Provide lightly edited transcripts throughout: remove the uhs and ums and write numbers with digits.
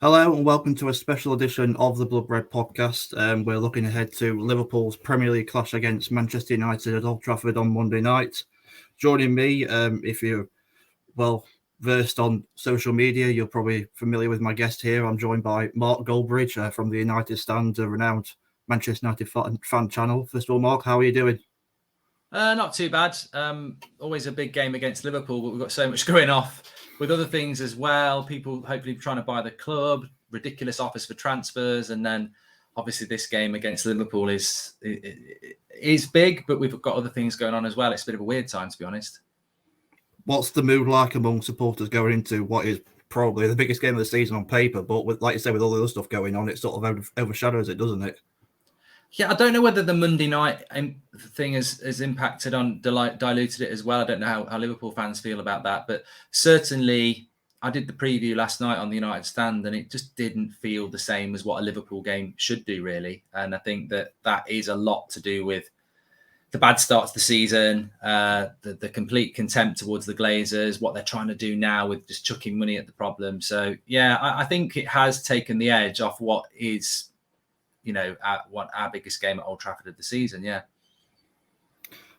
Hello and welcome to a special edition of the Blood Red podcast. We're looking ahead to Liverpool's Premier League clash against Manchester United at Old Trafford on Monday night. Joining me, if you're well versed on social media, you're probably familiar with my guest here. I'm joined by Mark Goldbridge from the United Stand, a renowned Manchester United fan channel. First of all, Mark, how are you doing? Not too bad. Always a big game against Liverpool, but we've got so much going off with other things as well. People hopefully trying to buy the club, ridiculous offers for transfers, and then obviously this game against Liverpool is big, but we've got other things going on as well. It's a bit of a weird time, to be honest. What's the mood like among supporters going into what is probably the biggest game of the season on paper? But with, like you said, with all the other stuff going on, it sort of overshadows it, doesn't it? Yeah, I don't know whether the Monday night thing has impacted on diluted it as well. I don't know how Liverpool fans feel about that, but certainly I did the preview last night on the United Stand, and it just didn't feel the same as what a Liverpool game should do, really. And I think that is a lot to do with the bad start to the season, the complete contempt towards the Glazers, what they're trying to do now with just chucking money at the problem. So, yeah, I think it has taken the edge off what is, our biggest game at Old Trafford of the season. Yeah.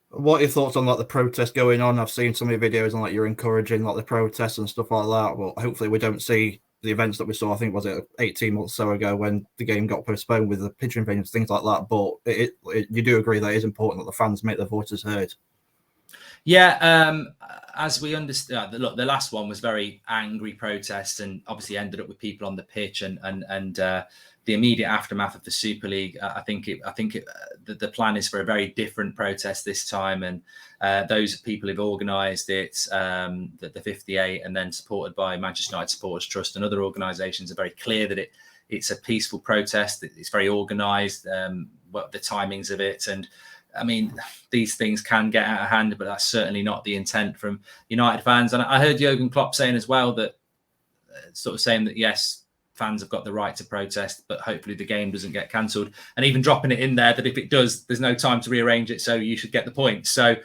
What are your thoughts on the protest going on? I've seen some of your videos on you're encouraging the protests and stuff like that. Well, hopefully we don't see the events that we saw. I think was it 18 months or so ago when the game got postponed with the pitch invasions, things like that. But you do agree that it is important that the fans make their voices heard. Yeah, as we understand, look, the last one was very angry protests, and obviously ended up with people on the pitch, and the immediate aftermath of the Super League. I think the plan is for a very different protest this time, and those people who've organised it, the 58, and then supported by Manchester United Supporters Trust and other organisations, are very clear that it's a peaceful protest. It's very organised. What the timings of it, and I mean, these things can get out of hand, but that's certainly not the intent from United fans. And I heard Jurgen Klopp saying as well that saying that, yes, fans have got the right to protest, but hopefully the game doesn't get cancelled. And even dropping it in there that if it does, there's no time to rearrange it. So you should get the points. So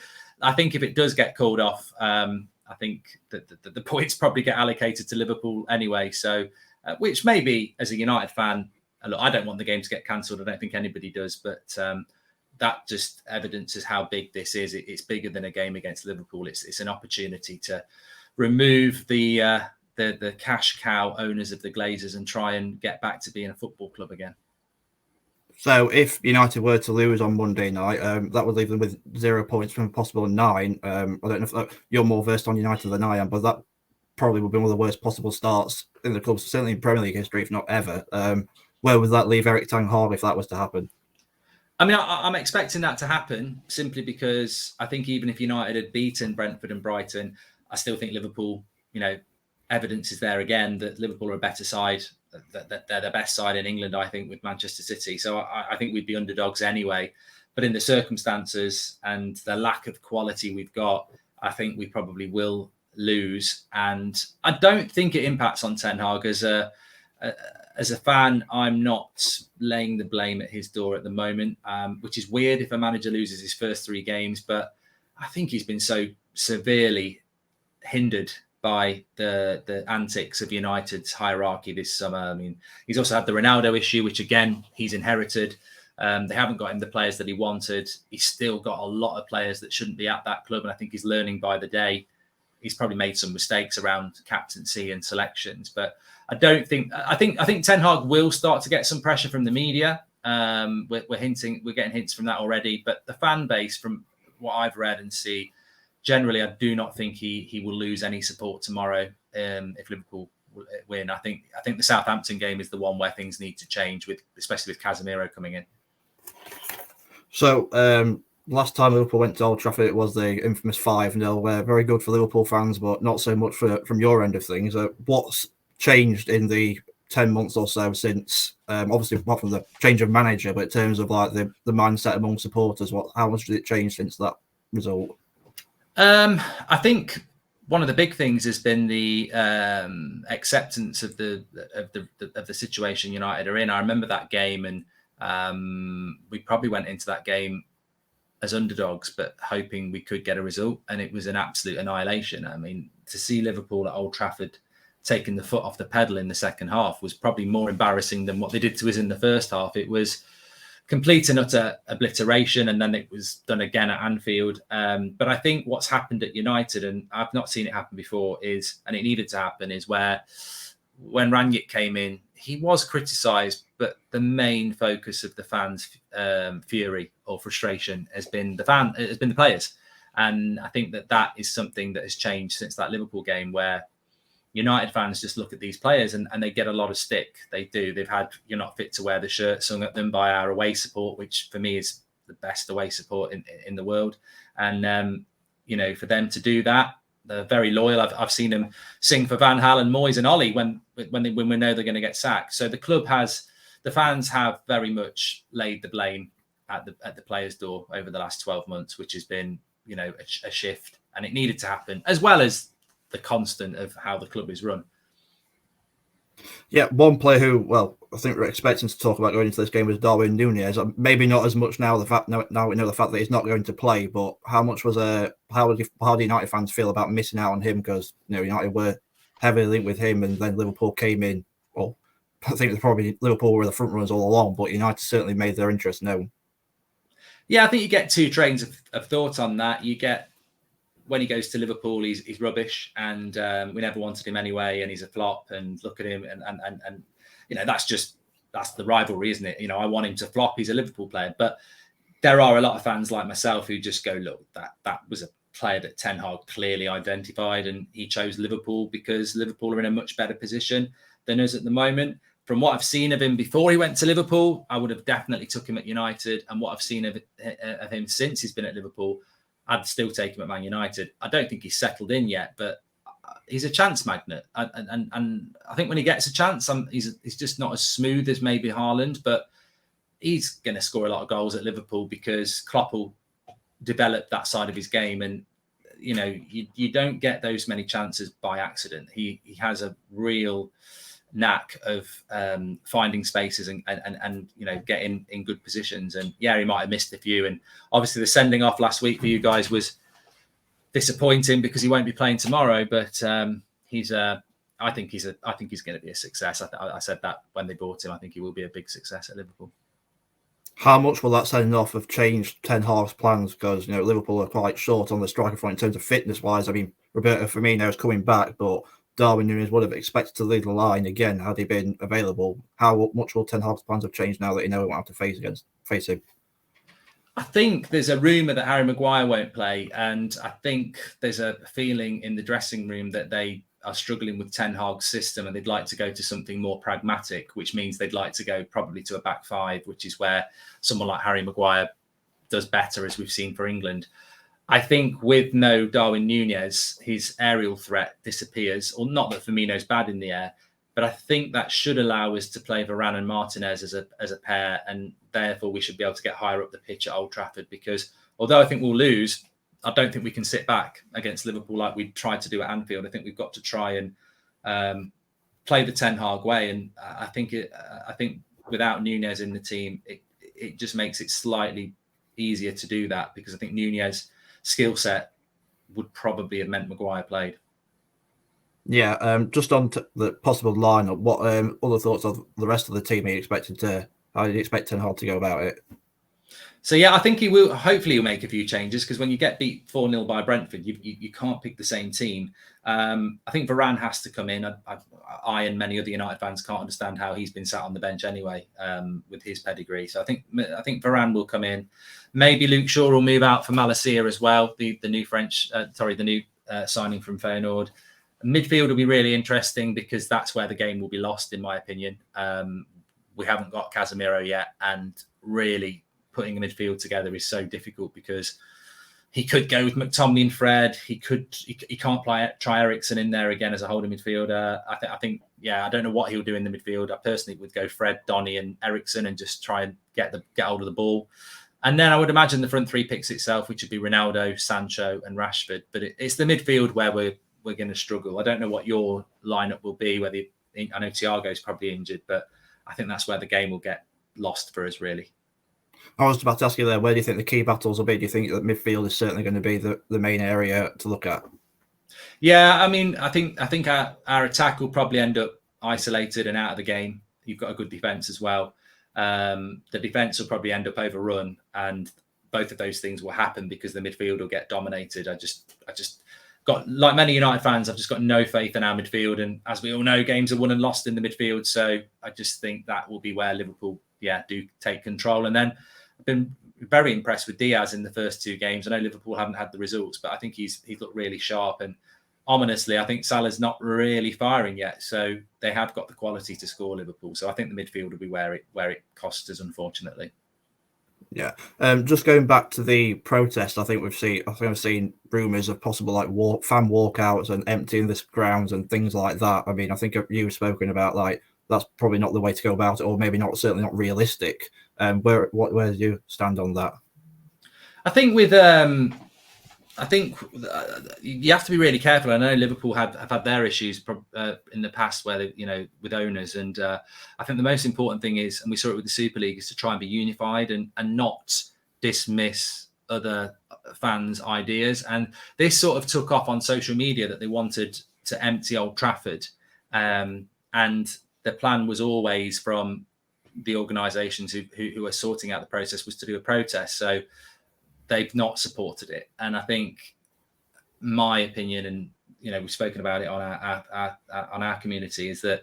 I think if it does get called off, I think that the points probably get allocated to Liverpool anyway. So, which maybe as a United fan, look, I don't want the game to get cancelled. I don't think anybody does, but that just evidences how big this is. It's bigger than a game against Liverpool. It's an opportunity to remove the cash cow owners of the Glazers and try and get back to being a football club again. So if United were to lose on Monday night, that would leave them with 0 points from a possible 9. I don't know if you're more versed on United than I am, but that probably would be one of the worst possible starts in the club, certainly in Premier League history, if not ever. Where would that leave Erik Ten Hag if that was to happen? I mean, I'm expecting that to happen simply because I think even if United had beaten Brentford and Brighton, I still think Liverpool, evidence is there again that Liverpool are a better side, that they're the best side in England, I think, with Manchester City. So I think we'd be underdogs anyway. But in the circumstances and the lack of quality we've got, I think we probably will lose. And I don't think it impacts on Ten Hag. As a fan, I'm not laying the blame at his door at the moment, which is weird if a manager loses his first 3 games. But I think he's been so severely hindered by the antics of United's hierarchy this summer. I mean, he's also had the Ronaldo issue, which again, he's inherited. They haven't got him the players that he wanted. He's still got a lot of players that shouldn't be at that club. And I think he's learning by the day. He's probably made some mistakes around captaincy and selections, but I think Ten Hag will start to get some pressure from the media. We're getting hints from that already, but the fan base, from what I've read and see, generally, I do not think he will lose any support tomorrow if Liverpool win. I think the Southampton game is the one where things need to change, especially with Casemiro coming in. So last time Liverpool went to Old Trafford, it was the infamous 5-0. Very good for Liverpool fans, but not so much from your end of things. What's changed in the 10 months or so since, obviously, apart from the change of manager, but in terms of the mindset among supporters, how much did it change since that result? I think one of the big things has been the acceptance of the situation United are in. I remember that game, and we probably went into that game as underdogs, but hoping we could get a result, and it was an absolute annihilation. I mean, to see Liverpool at Old Trafford taking the foot off the pedal in the second half was probably more embarrassing than what they did to us in the first half. It was complete and utter obliteration, and then it was done again at Anfield. But I think what's happened at United, and I've not seen it happen before, and it needed to happen, is where when Rangnick came in, he was criticised, but the main focus of the fans' fury or frustration has been the players. And I think that is something that has changed since that Liverpool game, where United fans just look at these players and they get a lot of stick. They do. They've had "you're not fit to wear the shirt" sung at them by our away support, which for me is the best away support in the world. And, for them to do that, they're very loyal. I've seen them sing for Van Gaal and Moyes and Ollie when we know they're going to get sacked. So the fans have very much laid the blame at the players' door over the last 12 months, which has been, a shift, and it needed to happen, as well as the constant of how the club is run. Yeah, one player who, I think we're expecting to talk about going into this game was Darwin Nunez. Maybe not as much now. Now we know the fact that he's not going to play. But how do United fans feel about missing out on him? Because United were heavily linked with him, and then Liverpool came in. Well, I think probably Liverpool were the front runners all along, but United certainly made their interest known. Yeah, I think you get two trains of thought on that. You get, when he goes to Liverpool, he's rubbish, and we never wanted him anyway, and he's a flop. And look at him, and that's the rivalry, isn't it? I want him to flop. He's a Liverpool player, but there are a lot of fans like myself who just go, look, that was a player that Ten Hag clearly identified, and he chose Liverpool because Liverpool are in a much better position than us at the moment. From what I've seen of him before he went to Liverpool, I would have definitely took him at United, and what I've seen of him since he's been at Liverpool, I'd still take him at Man United. I don't think he's settled in yet, but he's a chance magnet. And I think when he gets a chance, he's just not as smooth as maybe Haaland, but he's going to score a lot of goals at Liverpool because Klopp will develop that side of his game. And, you don't get those many chances by accident. He has a real knack of finding spaces and getting in good positions. And yeah, he might have missed a few, and obviously the sending off last week for you guys was disappointing because he won't be playing tomorrow, but I think he's going to be a success. I said that when they bought him. I think he will be a big success at Liverpool. How much will that sending off have changed Ten Hag's plans? Because Liverpool are quite short on the striker front in terms of fitness wise. I mean, Roberto Firmino is coming back, but Darwin Nunez would have expected to lead the line again had he been available. How much will Ten Hag's plans have changed now that he won't have to face him? I think there's a rumour that Harry Maguire won't play, and I think there's a feeling in the dressing room that they are struggling with Ten Hag's system, and they'd like to go to something more pragmatic, which means they'd like to go probably to a back five, which is where someone like Harry Maguire does better, as we've seen for England. I think with no Darwin Nunez, his aerial threat disappears, or not that Firmino's bad in the air, but I think that should allow us to play Varane and Martinez as a pair, and therefore we should be able to get higher up the pitch at Old Trafford, because although I think we'll lose, I don't think we can sit back against Liverpool like we tried to do at Anfield. I think we've got to try and play the Ten Hag way, and I think without Nunez in the team, it just makes it slightly easier to do that, because I think Nunez skill set would probably have meant Maguire played. Yeah, just on the possible lineup, what other thoughts of the rest of the team how do you expect Ten Hag to go about it? So yeah, I think he will. Hopefully, he'll make a few changes, because when you get beat 4-0 by Brentford, you can't pick the same team. I think Varane has to come in. I and many other United fans can't understand how he's been sat on the bench anyway, with his pedigree. So I think Varane will come in. Maybe Luke Shaw will move out for Malacia as well, the new signing from Feyenoord. Midfield will be really interesting, because that's where the game will be lost, in my opinion. We haven't got Casemiro yet, and really putting a midfield together is so difficult, because he could go with McTominay and Fred. He can't try Eriksen in there again as a holding midfielder. I think, I don't know what he'll do in the midfield. I personally would go Fred, Donny, and Eriksen, and just try and get hold of the ball. And then I would imagine the front three picks itself, which would be Ronaldo, Sancho, and Rashford. But it's the midfield where we're going to struggle. I don't know what your lineup will be. I know Thiago's probably injured, but I think that's where the game will get lost for us, really. I was about to ask you there, where do you think the key battles will be? Do you think that midfield is certainly going to be the main area to look at? Yeah, I mean, I think our attack will probably end up isolated and out of the game. You've got a good defense as well. The defense will probably end up overrun, and both of those things will happen because the midfield will get dominated. I just got, like many United fans, I've just got no faith in our midfield, and as we all know, games are won and lost in the midfield. So I just think that will be where Liverpool, do take control. And then I've been very impressed with Diaz in the first 2 games. I know Liverpool haven't had the results, but I think he's looked really sharp. And ominously, I think Salah's not really firing yet. So they have got the quality to score Liverpool. So I think the midfield will be where it costs us, unfortunately. Yeah. Just going back to the protest, I think I've seen rumours of possible like fan walkouts and emptying the grounds and things like that. I mean, I think you've spoken about like that's probably not the way to go about it, or maybe certainly not realistic. Where do you stand on that? I think you have to be really careful. I know Liverpool have had their issues in the past where they, with owners, and I think the most important thing is, and we saw it with the Super League, is to try and be unified and not dismiss other fans' ideas. And this sort of took off on social media that they wanted to empty Old Trafford, and the plan was always from the organisations who are sorting out the process was to do a protest. So they've not supported it. And I think my opinion, and we've spoken about it on our community, is that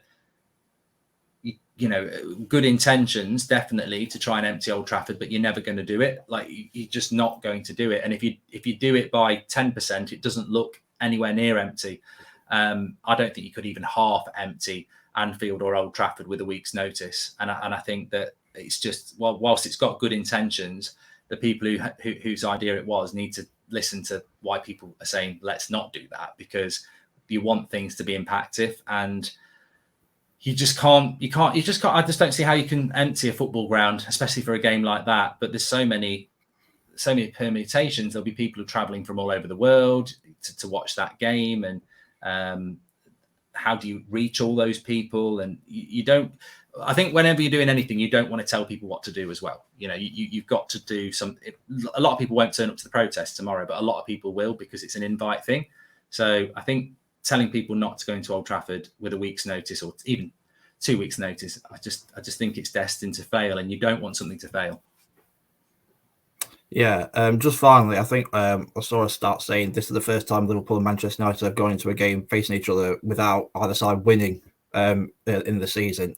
good intentions definitely to try and empty Old Trafford, but you're never going to do it. Like, you're just not going to do it. And if you do it by 10%, it doesn't look anywhere near empty. I don't think you could even half empty Anfield or Old Trafford with a week's notice. And I think that it's just, whilst it's got good intentions, the people whose idea it was need to listen to why people are saying, let's not do that, because you want things to be impactful, and you just can't, I just don't see how you can empty a football ground, especially for a game like that. But there's so many permutations. There'll be people who are traveling from all over the world to watch that game. And how do you reach all those people? And you don't, I think whenever you're doing anything, you don't want to tell people what to do as well. You've got to do something. A lot of people won't turn up to the protest tomorrow, but a lot of people will, because it's an invite thing. So I think telling people not to go into Old Trafford with a week's notice, or even 2 weeks' notice, I just think it's destined to fail, and you don't want something to fail. Yeah, just finally, I think I saw a stat saying this is the first time Liverpool and Manchester United have gone into a game facing each other without either side winning in the season.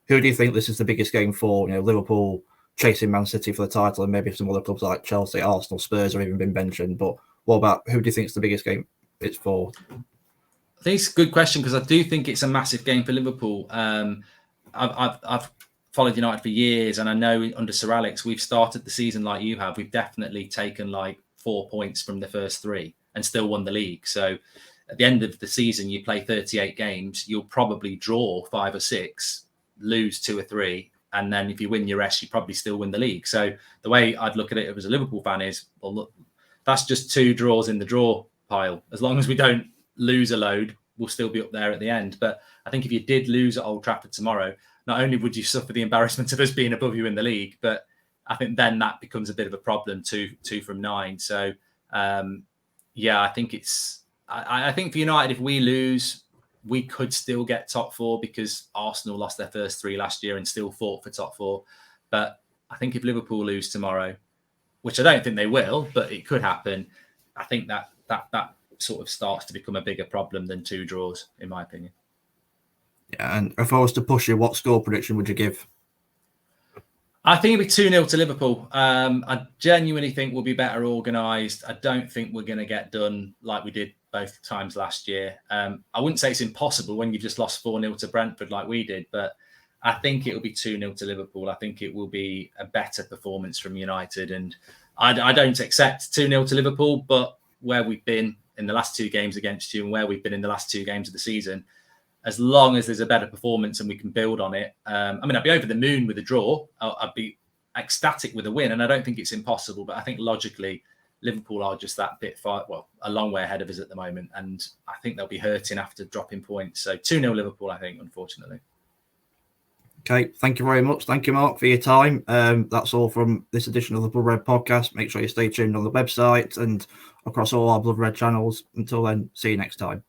Who do you think this is the biggest game for? Liverpool chasing Man City for the title, and maybe some other clubs like Chelsea, Arsenal, Spurs have even been mentioned. But what about, who do you think is the biggest game it's for? I think it's a good question, because I do think it's a massive game for Liverpool. I've followed United for years, and I know under Sir Alex, we've started the season like you have. We've definitely taken like 4 points from the first 3 and still won the league. So at the end of the season, you play 38 games, you'll probably draw 5 or 6, lose 2 or 3. And then if you win your rest, you probably still win the league. So the way I'd look at it as a Liverpool fan is, well, look, that's just 2 draws in the draw pile. As long as we don't lose a load, we'll still be up there at the end. But I think if you did lose at Old Trafford tomorrow, not only would you suffer the embarrassment of us being above you in the league, but I think then that becomes a bit of a problem, 2 from 9. So, I think I think for United, if we lose, we could still get top 4, because Arsenal lost their first 3 last year and still fought for top 4. But I think if Liverpool lose tomorrow, which I don't think they will, but it could happen, I think that sort of starts to become a bigger problem than 2 draws, in my opinion. Yeah, and if I was to push you, what score prediction would you give? I think it'll be 2-0 to Liverpool. I genuinely think we'll be better organised. I don't think we're going to get done like we did both times last year. I wouldn't say it's impossible when you've just lost 4-0 to Brentford like we did, but I think it'll be 2-0 to Liverpool. I think it will be a better performance from United. And I don't accept 2-0 to Liverpool, but where we've been in the last 2 games against you and where we've been in the last 2 games of the season, as long as there's a better performance and we can build on it. I'd be over the moon with a draw. I'd be ecstatic with a win. And I don't think it's impossible, but I think logically Liverpool are just that bit a long way ahead of us at the moment. And I think they'll be hurting after dropping points. So 2-0 Liverpool, I think, unfortunately. Okay, thank you very much. Thank you, Mark, for your time. That's all from this edition of the Blood Red podcast. Make sure you stay tuned on the website and across all our Blood Red channels. Until then, see you next time.